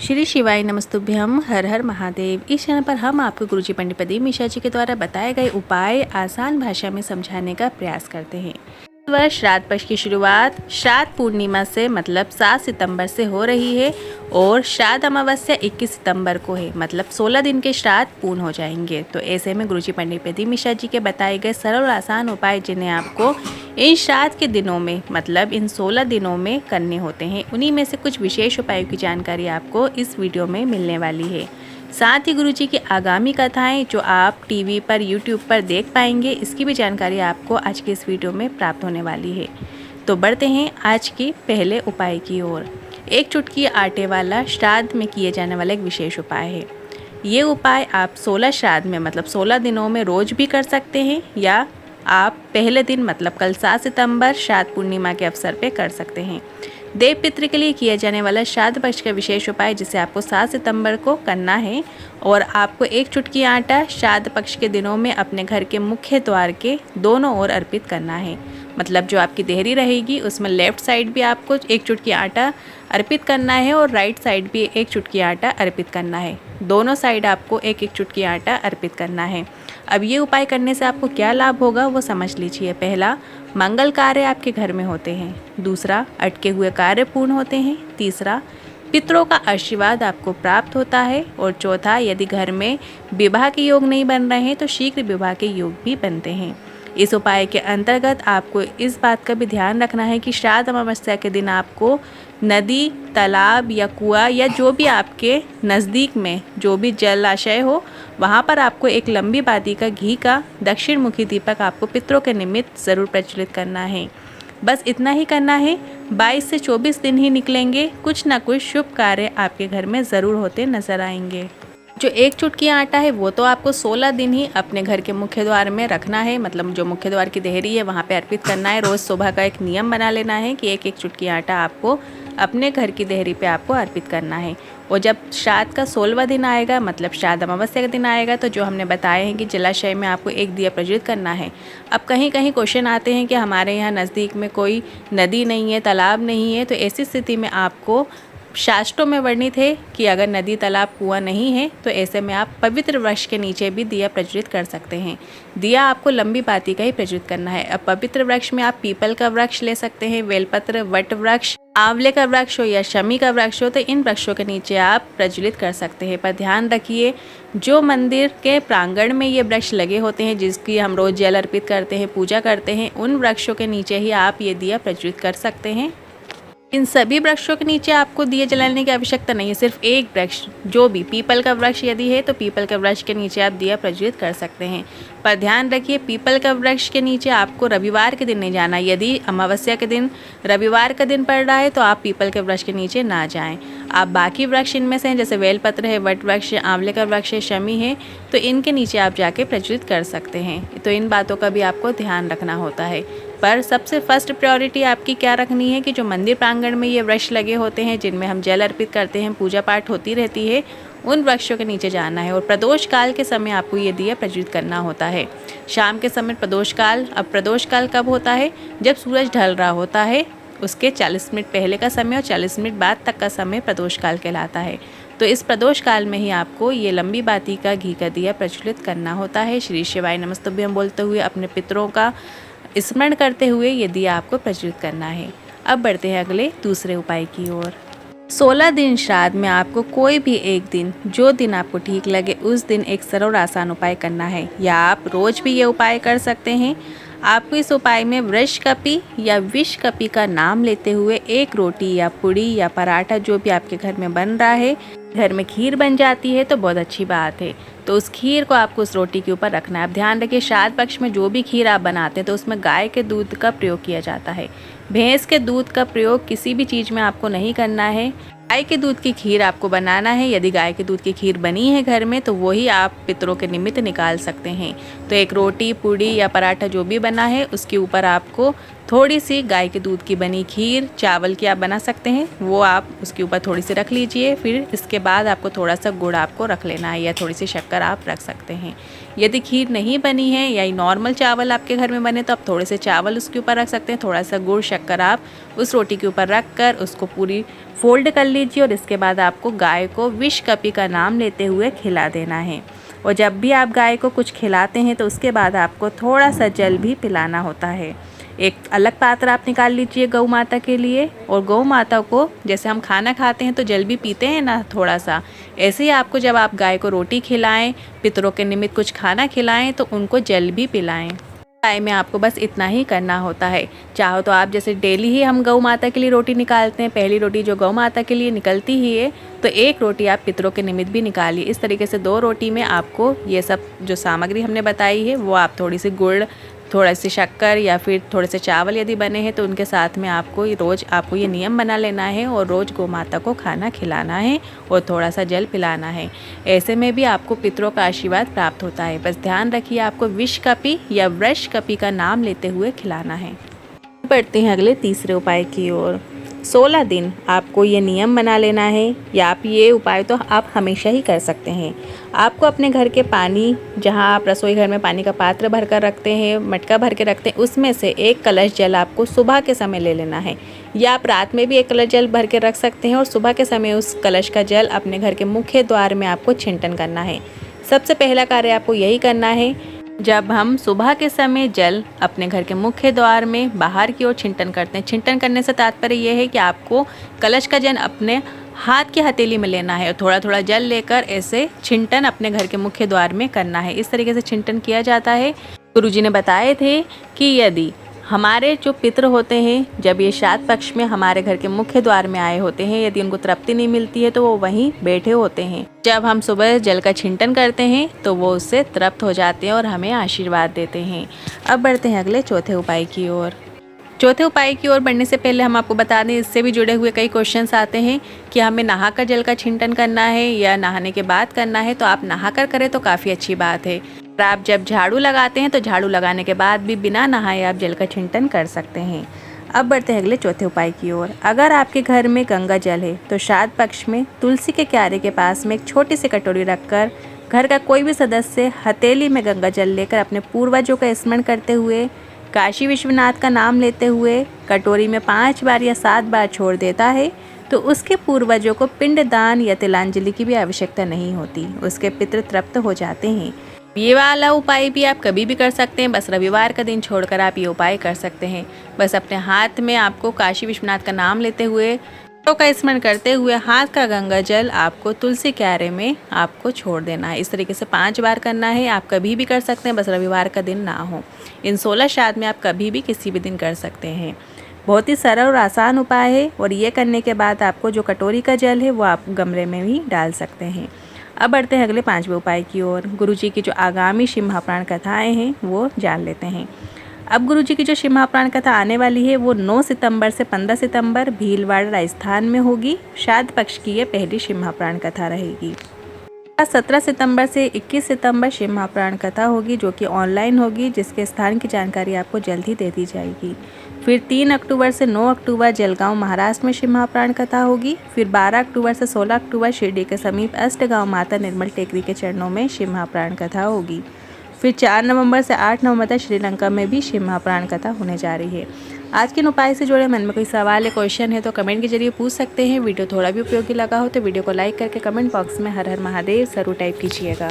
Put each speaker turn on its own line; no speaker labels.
श्री शिवाय नमस्तुभ्यम। हर हर महादेव। इस चैनल पर हम आपको गुरुजी पंडित प्रदीप मिश्रा जी के द्वारा बताए गए उपाय आसान भाषा में समझाने का प्रयास करते हैं। इस वर्ष श्राद्ध पक्ष की शुरुआत श्राद्ध पूर्णिमा से मतलब 7 सितंबर से हो रही है और श्राद्ध अमावस्या 21 सितंबर को है, मतलब 16 दिन के श्राद्ध पूर्ण हो जाएंगे। तो ऐसे में गुरुजी पंडित प्रदीप मिश्रा जी के बताए गए सरल और आसान उपाय जिन्हें आपको इन श्राद्ध के दिनों में मतलब इन 16 दिनों में करने होते हैं, उन्हीं में से कुछ विशेष उपायों की जानकारी आपको इस वीडियो में मिलने वाली है। साथ ही गुरुजी की आगामी कथाएं जो आप टीवी पर यूट्यूब पर देख पाएंगे, इसकी भी जानकारी आपको आज के इस वीडियो में प्राप्त होने वाली है। तो बढ़ते हैं आज के पहले उपाय की ओर। एक चुटकी आटे वाला श्राद्ध में किए जाने वाला एक विशेष उपाय है। ये उपाय आप 16 श्राद्ध में मतलब 16 दिनों में रोज़ भी कर सकते हैं या आप पहले दिन मतलब कल 7 सितंबर श्राद्ध पूर्णिमा के अवसर पे कर सकते हैं। देव पितृ के लिए किया जाने वाला श्राद्ध पक्ष का विशेष उपाय जिसे आपको 7 सितंबर को करना है और आपको एक चुटकी आटा श्राद्ध पक्ष के दिनों में अपने घर के मुख्य द्वार के दोनों ओर अर्पित करना है। मतलब जो आपकी देहरी रहेगी उसमें लेफ्ट साइड भी आपको एक चुटकी आटा अर्पित करना है और राइट साइड भी एक चुटकी आटा अर्पित करना है। दोनों साइड आपको एक एक चुटकी आटा अर्पित करना है। अब ये उपाय करने से आपको क्या लाभ होगा वो समझ लीजिए। पहला, मंगल कार्य आपके घर में होते हैं। दूसरा, अटके हुए कार्य पूर्ण होते हैं। तीसरा, पितरों का आशीर्वाद आपको प्राप्त होता है। और चौथा, यदि घर में विवाह के योग नहीं बन रहे हैं तो शीघ्र विवाह के योग भी बनते हैं। इस उपाय के अंतर्गत आपको इस बात का भी ध्यान रखना है कि श्राद्ध अमावस्या के दिन आपको नदी, तालाब या कुआं या जो भी आपके नज़दीक में जो भी जलाशय हो वहाँ पर आपको एक लंबी बाती का घी का दक्षिण मुखी दीपक आपको पितरों के निमित्त ज़रूर प्रज्वलित करना है। बस इतना ही करना है। 22 से 24 दिन ही निकलेंगे, कुछ ना कुछ शुभ कार्य आपके घर में ज़रूर होते नज़र आएंगे। जो एक चुटकी आटा है वो तो आपको 16 दिन ही अपने घर के मुख्य द्वार में रखना है, मतलब जो मुख्य द्वार की देहरी है वहाँ पे अर्पित करना है। रोज़ सुबह का एक नियम बना लेना है कि एक एक चुटकी आटा आपको अपने घर की देहरी पे आपको अर्पित करना है। और जब श्राद्ध का 16वां दिन आएगा मतलब श्राद्ध अमावस्या का दिन आएगा तो जो हमने बताया है कि जलाशय में आपको एक दिया प्रज्वलित करना है। अब कहीं कहीं क्वेश्चन आते हैं कि हमारे यहाँ नज़दीक में कोई नदी नहीं है, तालाब नहीं है, तो ऐसी स्थिति में आपको शास्त्रों में वर्णित है कि अगर नदी, तालाब, कुआं नहीं है तो ऐसे में आप पवित्र वृक्ष के नीचे भी दिया प्रज्वलित कर सकते हैं। दिया आपको लंबी बाती का ही प्रज्वलित करना है। अब पवित्र वृक्ष में आप पीपल का वृक्ष ले सकते हैं, बेलपत्र, वट वृक्ष, आंवले का वृक्ष हो या शमी का वृक्ष हो, तो इन वृक्षों के नीचे आप प्रज्वलित कर सकते हैं। पर ध्यान रखिए, जो मंदिर के प्रांगण में ये वृक्ष लगे होते हैं जिसकी हम रोज़ जल अर्पित करते हैं, पूजा करते हैं, उन वृक्षों के नीचे ही आप ये दिया प्रज्वलित कर सकते हैं। इन सभी वृक्षों के नीचे आपको दिए जलाने की आवश्यकता नहीं है। सिर्फ एक वृक्ष, जो भी पीपल का वृक्ष यदि है तो पीपल का वृक्ष के नीचे आप दिया प्रज्वलित कर सकते हैं। पर ध्यान रखिए, पीपल का वृक्ष के नीचे आपको रविवार के दिन नहीं जाना। यदि अमावस्या के दिन रविवार का दिन पड़ रहा है तो आप पीपल के वृक्ष के नीचे ना जाएं। आप बाकी वृक्ष इनमें से हैं, जैसे बेलपत्र है, वट वृक्ष है, आंवले का वृक्ष है, शमी है, तो इनके नीचे आप जाके प्रज्वलित कर सकते हैं। तो इन बातों का भी आपको ध्यान रखना होता है। पर सबसे फर्स्ट प्रायोरिटी आपकी क्या रखनी है कि जो मंदिर प्रांगण में ये वृक्ष लगे होते हैं जिनमें हम जल अर्पित करते हैं, पूजा पाठ होती रहती है, उन वृक्षों के नीचे जाना है। और प्रदोष काल के समय आपको ये दिया प्रज्वलित करना होता है। शाम के समय प्रदोष काल। अब प्रदोष काल कब होता है? जब सूरज ढल रहा होता है, उसके 40 मिनट पहले का समय और 40 मिनट बाद तक का समय प्रदोष काल कहलाता है। तो इस प्रदोष काल में ही आपको ये लंबी बाती का घी का दिया प्रज्वलित करना होता है। श्री शिवाय नमस्तुभ्यम बोलते हुए अपने पितरों का स्मरण करते हुए ये दिया आपको प्रज्वलित करना है। अब बढ़ते हैं अगले दूसरे उपाय की ओर। 16 दिन श्राद्ध में आपको कोई भी एक दिन, जो दिन आपको ठीक लगे उस दिन एक सरल और आसान उपाय करना है, या आप रोज भी ये उपाय कर सकते हैं। आपको इस उपाय में वृष कपि या विष कपि का नाम लेते हुए एक रोटी या पूड़ी या पराठा जो भी आपके घर में बन रहा है, घर में खीर बन जाती है तो बहुत अच्छी बात है, तो उस खीर को आपको उस रोटी के ऊपर रखना है। अब ध्यान रखिए, श्राद्ध पक्ष में जो भी खीर आप बनाते हैं तो उसमें गाय के दूध का प्रयोग किया जाता है। भैंस के दूध का प्रयोग किसी भी चीज़ में आपको नहीं करना है। गाय के दूध की खीर आपको बनाना है। यदि गाय के दूध की खीर बनी है घर में तो वही आप पितरों के निमित्त निकाल सकते हैं। तो एक रोटी, पूड़ी या पराठा जो भी बना है उसके ऊपर आपको थोड़ी सी गाय के दूध की बनी खीर, चावल की आप बना सकते हैं, वो आप उसके ऊपर थोड़ी सी रख लीजिए। फिर इसके बाद आपको थोड़ा सा गुड़ आपको रख लेना है या थोड़ी सी शक्कर आप रख सकते हैं। यदि खीर नहीं बनी है या नॉर्मल चावल आपके घर में बने तो आप थोड़े से चावल उसके ऊपर रख सकते हैं। थोड़ा सा गुड़, शक्कर आप उस रोटी के ऊपर रख कर उसको पूरी फोल्ड कर लीजिए और इसके बाद आपको गाय को विष कपि का नाम लेते हुए खिला देना है। और जब भी आप गाय को कुछ खिलाते हैं तो उसके बाद आपको थोड़ा सा जल भी पिलाना होता है। एक अलग पात्र आप निकाल लीजिए गौ माता के लिए, और गौ माता को जैसे हम खाना खाते हैं तो जल भी पीते हैं ना थोड़ा सा, ऐसे ही आपको जब आप गाय को रोटी खिलाएं, पितरों के निमित्त कुछ खाना खिलाएं तो उनको जल भी पिलाएं। उपाय में आपको बस इतना ही करना होता है। चाहो तो आप जैसे डेली ही हम गौ माता के लिए रोटी निकालते हैं, पहली रोटी जो गौ माता के लिए निकलती ही है, तो एक रोटी आप पितरों के निमित्त भी निकालिए। इस तरीके से 2 रोटी में आपको ये सब जो सामग्री हमने बताई है वो आप थोड़ी सी गुड़, थोड़ा सी शक्कर या फिर थोड़े से चावल यदि बने हैं तो उनके साथ में आपको रोज़ आपको ये नियम बना लेना है और रोज़ गौ माता को खाना खिलाना है और थोड़ा सा जल पिलाना है। ऐसे में भी आपको पितरों का आशीर्वाद प्राप्त होता है। बस ध्यान रखिए आपको विष कपि या वृष कपि का नाम लेते हुए खिलाना है। बढ़ते हैं अगले तीसरे उपाय की ओर। 16 दिन आपको ये नियम बना लेना है, या आप ये उपाय तो आप हमेशा ही कर सकते हैं। आपको अपने घर के पानी, जहाँ आप रसोई घर में पानी का पात्र भर कर रखते हैं, मटका भर के रखते हैं, उसमें से 1 कलश जल आपको सुबह के समय ले लेना है, या आप रात में भी 1 कलश जल भर के रख सकते हैं और सुबह के समय उस कलश का जल अपने घर के मुख्य द्वार में आपको छिंटन करना है। सबसे पहला कार्य आपको यही करना है। जब हम सुबह के समय जल अपने घर के मुख्य द्वार में बाहर की ओर छिंटन करते हैं, छिंटन करने से तात्पर्य यह है कि आपको कलश का जल अपने हाथ की हथेली में लेना है और थोड़ा थोड़ा जल लेकर ऐसे छिंटन अपने घर के मुख्य द्वार में करना है। इस तरीके से छिंटन किया जाता है। गुरुजी ने बताए थे कि यदि हमारे जो पितृ होते हैं, जब ये श्राद्ध पक्ष में हमारे घर के मुख्य द्वार में आए होते हैं, यदि उनको तृप्ति नहीं मिलती है तो वो वहीं बैठे होते हैं। जब हम सुबह जल का छिंटन करते हैं तो वो उससे तृप्त हो जाते हैं और हमें आशीर्वाद देते हैं। अब बढ़ते हैं अगले चौथे उपाय की ओर। चौथे उपाय की ओर बढ़ने से पहले हम आपको बता दें, इससे भी जुड़े हुए कई क्वेश्चंस आते हैं कि हमें नहाकर जल का छिंटन करना है या नहाने के बाद करना है। तो आप नहाकर करें तो काफ़ी अच्छी बात है। आप जब झाड़ू लगाते हैं तो झाड़ू लगाने के बाद भी बिना नहाए आप जल का छिंटन कर सकते हैं। अब बढ़ते हैं अगले चौथे उपाय की ओर। अगर आपके घर में गंगा जल है तो श्राद्ध पक्ष में तुलसी के क्यारे के पास में एक छोटी सी कटोरी रखकर घर का कोई भी सदस्य हथेली में गंगा जल लेकर अपने पूर्वजों का स्मरण करते हुए, काशी विश्वनाथ का नाम लेते हुए कटोरी में 5 बार या 7 बार छोड़ देता है तो उसके पूर्वजों को पिंडदान या तिलांजलि की भी आवश्यकता नहीं होती, उसके पितृ तृप्त हो जाते हैं। ये वाला उपाय भी आप कभी भी कर सकते हैं, बस रविवार का दिन छोड़कर आप ये उपाय कर सकते हैं। बस अपने हाथ में आपको काशी विश्वनाथ का नाम लेते हुए, तो का स्मरण करते हुए हाथ का गंगा जल आपको तुलसी क्यारे में आपको छोड़ देना है। इस तरीके से 5 बार करना है। आप कभी भी कर सकते हैं, बस रविवार का दिन ना हो। इन 16 श्राद्ध में आप कभी भी किसी भी दिन कर सकते हैं। बहुत ही सरल और आसान उपाय है और ये करने के बाद आपको जो कटोरी का जल है वो आप गमले में भी डाल सकते हैं। अब बढ़ते हैं अगले 5वें उपाय की ओर। गुरुजी की जो आगामी शिव महापुराण कथाएँ हैं वो जान लेते हैं। अब गुरुजी की जो शिव महापुराण कथा आने वाली है वो 9 सितंबर से 15 सितंबर भीलवाड़ा राजस्थान में होगी। श्राद्ध पक्ष की ये पहली शिव महापुराण कथा रहेगी। 17 सितंबर से 21 सितंबर शिव महापुराण कथा होगी जो कि ऑनलाइन होगी, जिसके स्थान की जानकारी आपको जल्द ही दे दी जाएगी। फिर 3 अक्टूबर से 9 अक्टूबर जलगांव महाराष्ट्र में शिव महापुराण कथा होगी। फिर 12 अक्टूबर से 16 अक्टूबर शिरडी के समीप अष्टगांव माता निर्मल टेकरी के चरणों में शिव महापुराण कथा होगी। फिर 4 नवंबर से 8 नवंबर तक श्रीलंका में भी शिव महापुराण कथा होने जा रही है। आज के उपाय से जुड़े मन में कोई सवाल या क्वेश्चन है तो कमेंट के जरिए पूछ सकते हैं। वीडियो थोड़ा भी उपयोगी लगा हो तो वीडियो को लाइक करके कमेंट बॉक्स में हर हर महादेव जरूर टाइप कीजिएगा।